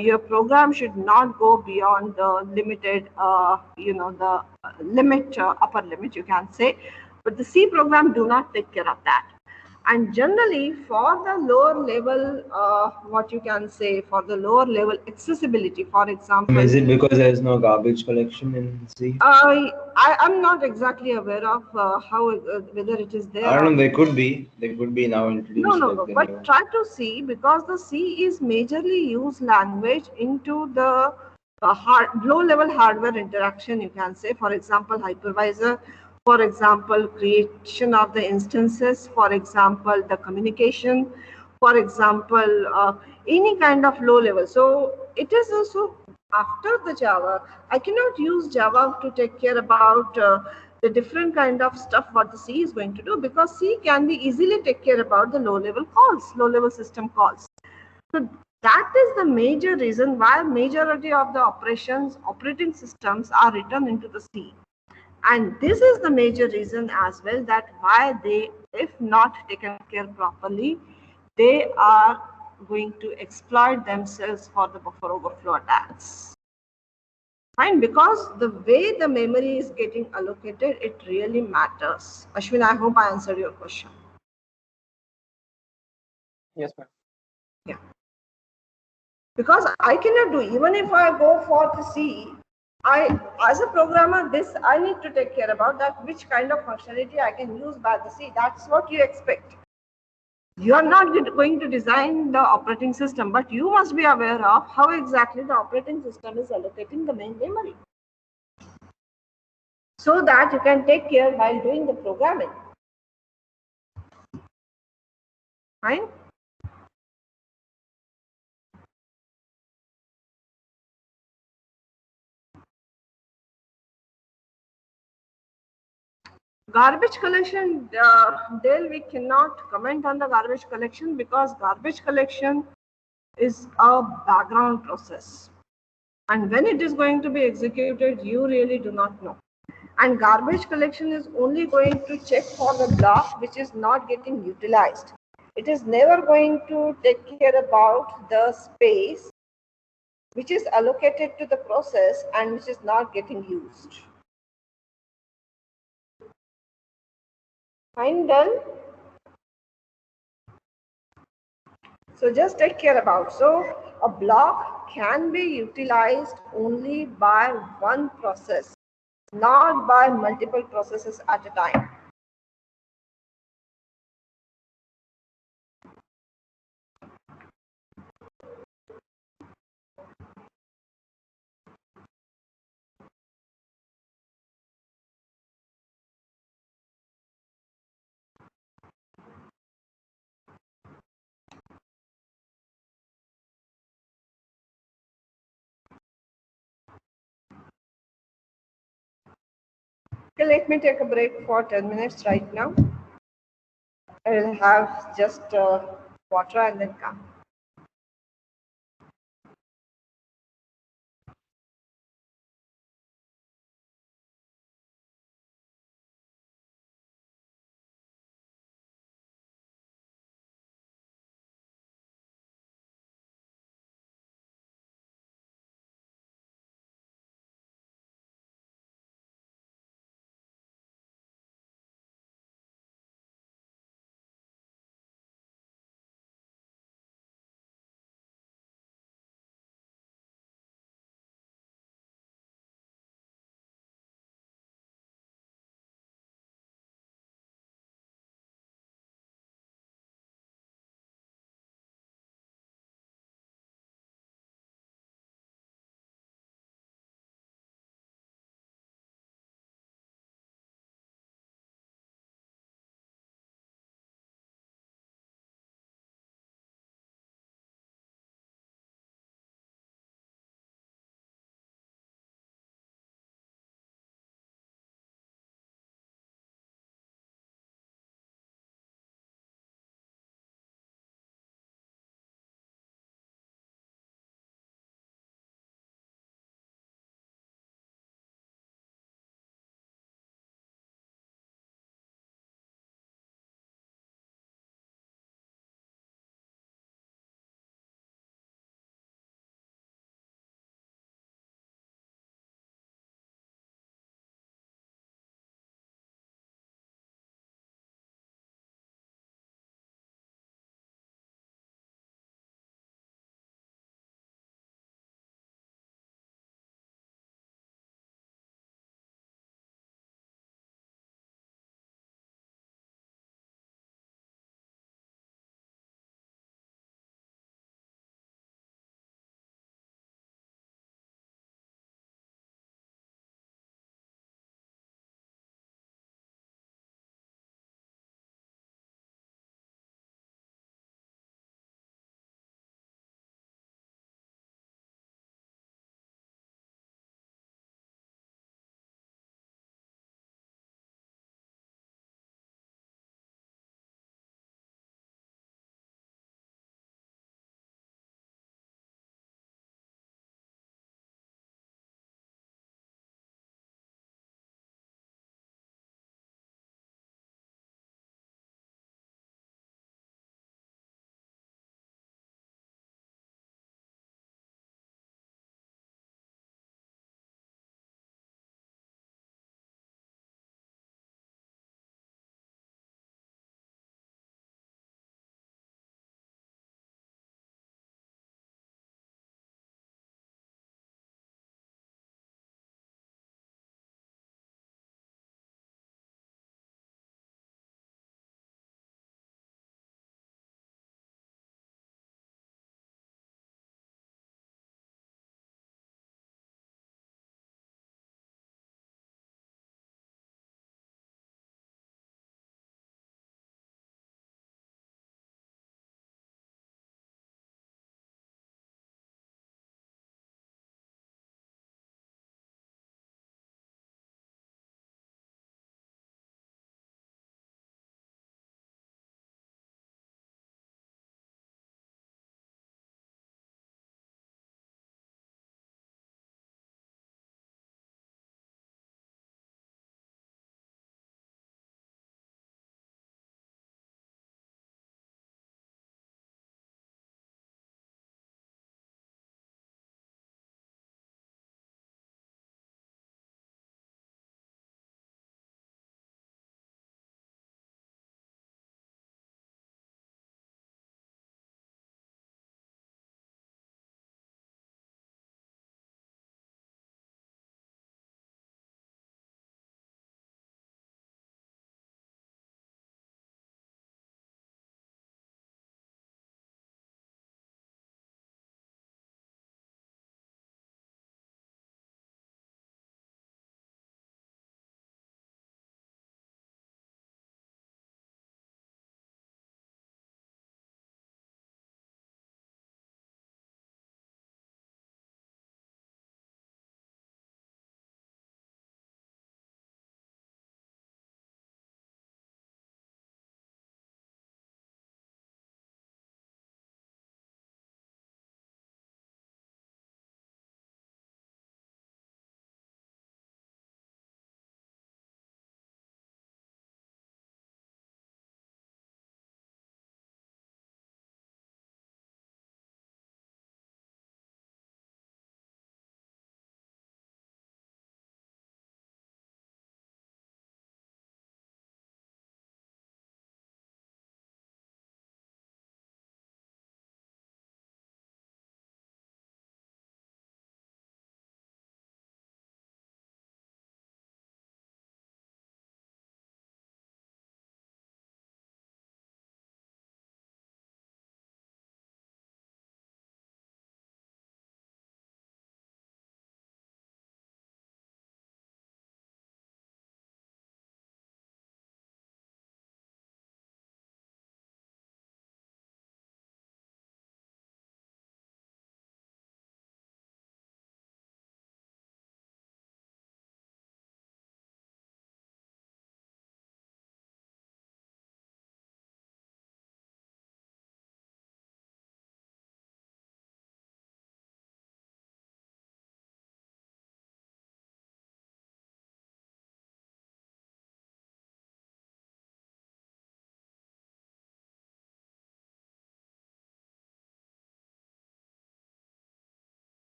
Your program should not go beyond the limited, the limit, upper limit, you can say. But the C program do not take care of that. And generally for the lower level, what you can say, for the lower level accessibility, for example. Is it because there is no garbage collection in C? I'm not exactly aware of whether it is there. I don't know, they could be. They could be now introduced. No. But try to see, because the C is majorly used language into the low-level hardware interaction, you can say. For example, hypervisor. For example, creation of the instances. For example, the communication. For example, any kind of low level. So it is also after the Java. I cannot use Java to take care about the different kind of stuff what the C is going to do, because C can be easily take care about the low level calls, low level system calls. So that is the major reason why majority of the operating systems are written into the C. And this is the major reason as well that why they, if not taken care properly, they are going to exploit themselves for the buffer overflow attacks. Fine, because the way the memory is getting allocated, it really matters. Ashwin, I hope I answered your question. Yes, ma'am. Yeah. Because I cannot do, even if I go for the C, as a programmer, I need to take care about that, which kind of functionality I can use by the C. That's what you expect. You are not going to design the operating system, but you must be aware of how exactly the operating system is allocating the main memory, so that you can take care while doing the programming. Fine? Garbage collection, Dale, we cannot comment on the garbage collection, because garbage collection is a background process. And when it is going to be executed, you really do not know. And garbage collection is only going to check for the block which is not getting utilized. It is never going to take care about the space which is allocated to the process and which is not getting used. Fine, done. So just take care about. So a block can be utilized only by one process, not by multiple processes at a time. Okay, let me take a break for 10 minutes right now. I will have just water and then come.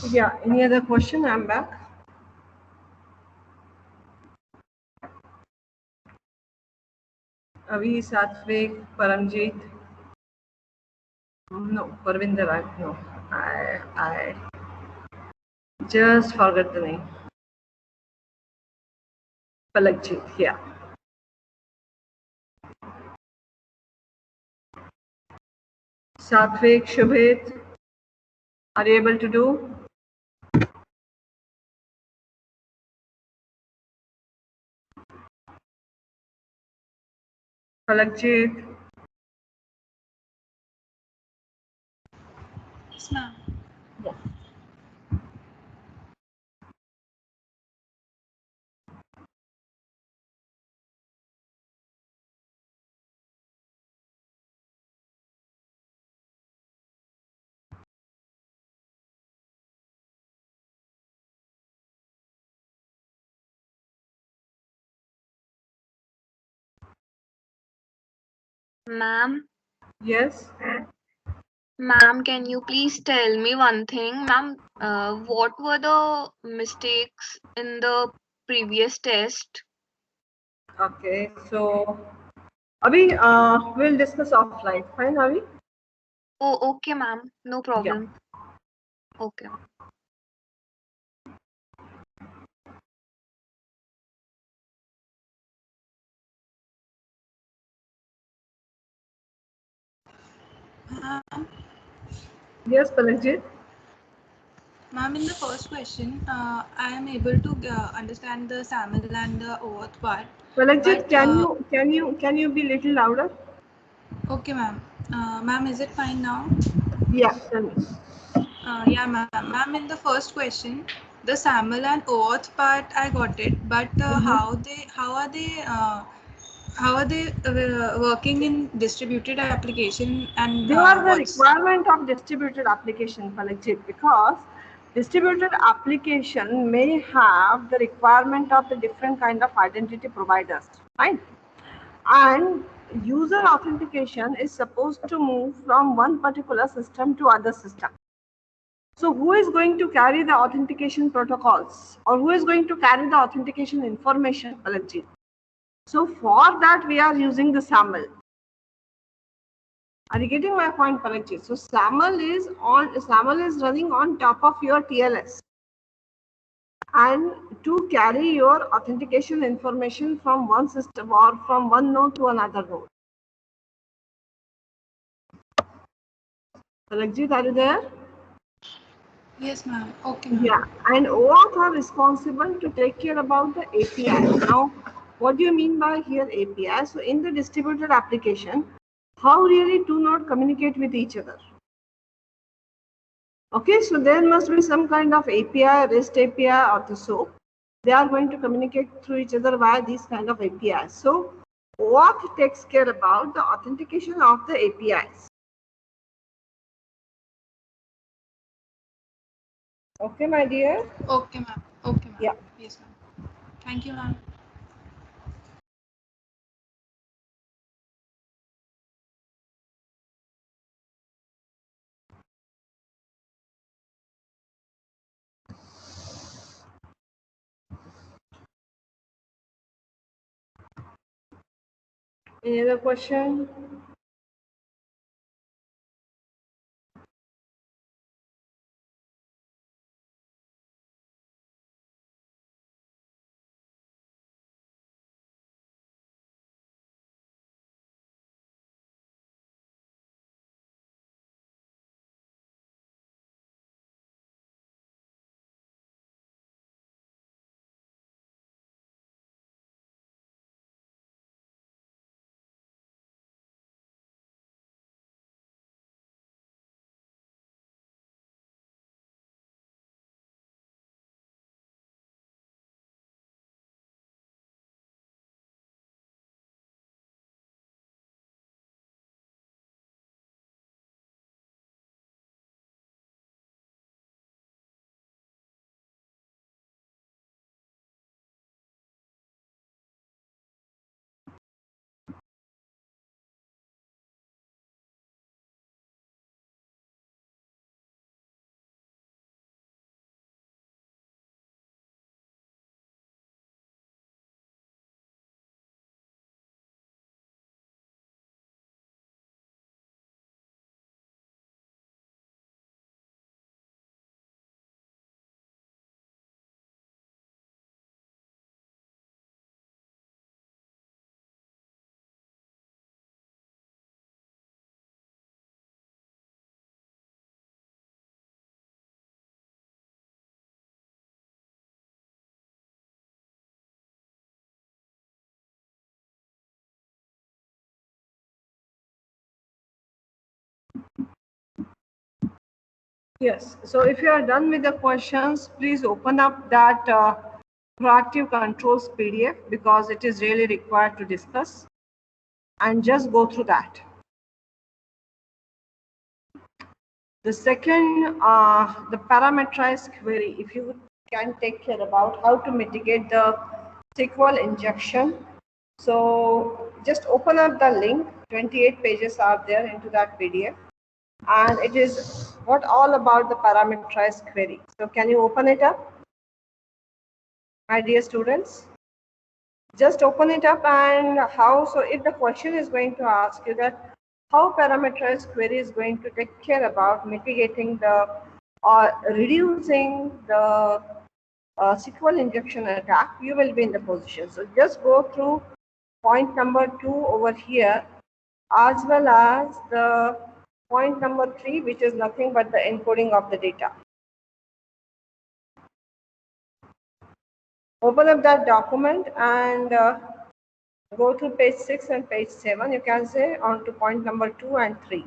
Yeah, any other question? I'm back. Avi, Satvik, Paramjit. No, Parvinder, no. I just forgot the name. Palagjit, yeah. Satvik, Shubhit, are you able to do? Palagjit, Yes, ma'am. yeah. Ma'am, Yes. ma'am, can you please tell me one thing? Ma'am, what were the mistakes in the previous test? Okay, so Avi, we'll discuss offline. Fine, Avi? Oh, okay, ma'am. No Yeah. problem. Okay. Ma'am, Yes, Palagjit. ma'am, in the first question, I am able to understand the SAML and the OAuth part. Palagjit, But can you be little louder? okay, ma'am. Ma'am, is it fine now? Yeah, tell me. Yeah, ma'am. Ma'am, in the first question, the SAML and OAuth part, I got it. But how are they working in distributed application and They are the what's requirement of distributed application, Palagjit, because distributed application may have the requirement of the different kind of identity providers, right? And user authentication is supposed to move from one particular system to other system. So who is going to carry the authentication protocols, or who is going to carry the authentication information, Palagjit? So for that we are using the SAML. Are you getting my point, Palagjit? So SAML is running on top of your TLS, and to carry your authentication information from one system or from one node to another node. Palagjit, are you there? Yes, ma'am. Okay, ma'am. Yeah, and OAuth are responsible to take care about the API. Now, what do you mean by here API? So in the distributed application, how really two node communicate with each other? Okay, so there must be some kind of API, REST API or the SOAP. They are going to communicate through each other via these kind of APIs. So OAuth takes care about the authentication of the APIs. Okay, my dear? Okay, ma'am. Okay, ma'am. Yeah. Yes, ma'am. Thank you, ma'am. Any other question? Yes, so if you are done with the questions, please open up that proactive controls PDF because it is really required to discuss, and just go through that. The second, the parameterized query, if you can take care about how to mitigate the SQL injection. So just open up the link, 28 pages are there into that PDF. And it is what all about the parameterized query. So can you open it up, my dear students? Just open it up, and how, so if the question is going to ask you that how parameterized query is going to take care about mitigating the or reducing the SQL injection attack, you will be in the position. So just go through point number 2 over here, as well as the point number 3, which is nothing but the encoding of the data. Open up that document and go to page 6 and page 7, you can say, on to point number 2 and 3.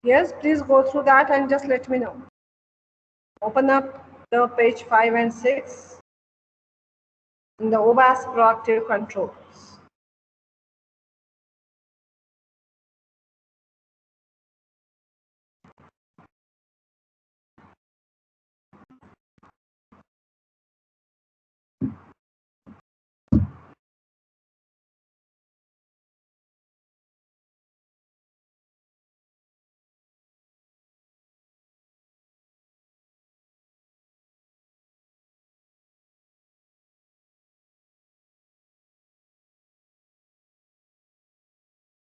Yes, please go through that and just let me know. Open up the page 5 and 6 in the OWASP proactive controls.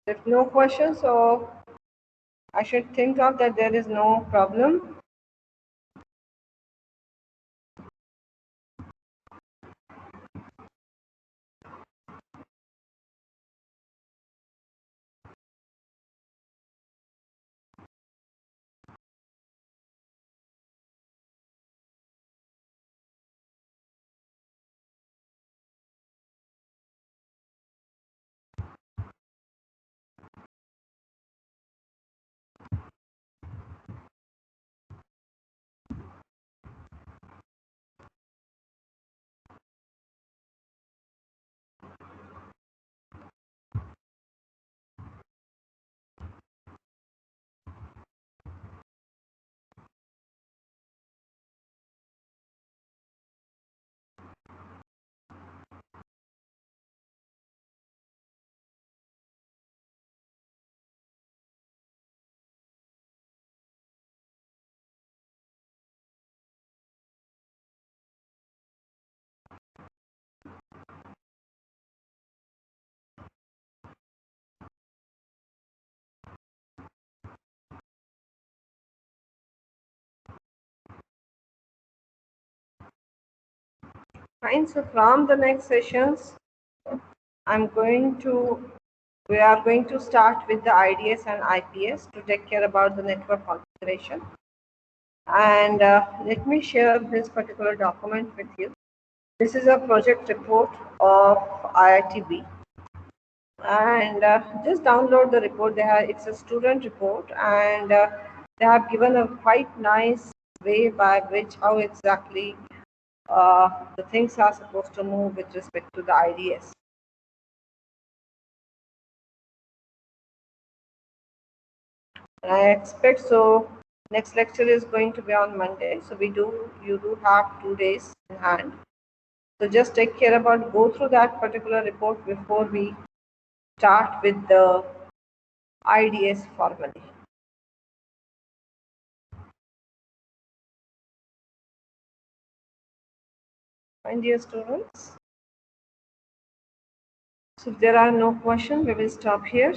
If no questions, so I should think of that there is no problem. Fine. So from the next sessions, we are going to start with the IDS and IPS to take care about the network configuration. And let me share this particular document with you. This is a project report of IITB. And just download the report. It's a student report, and they have given a quite nice way by which how exactly the things are supposed to move with respect to the IDS. And I expect so. Next lecture is going to be on Monday, so you do have 2 days in hand. So just take care about go through that particular report before we start with the IDS formally. Fine, dear students. So if there are no questions, we will stop here.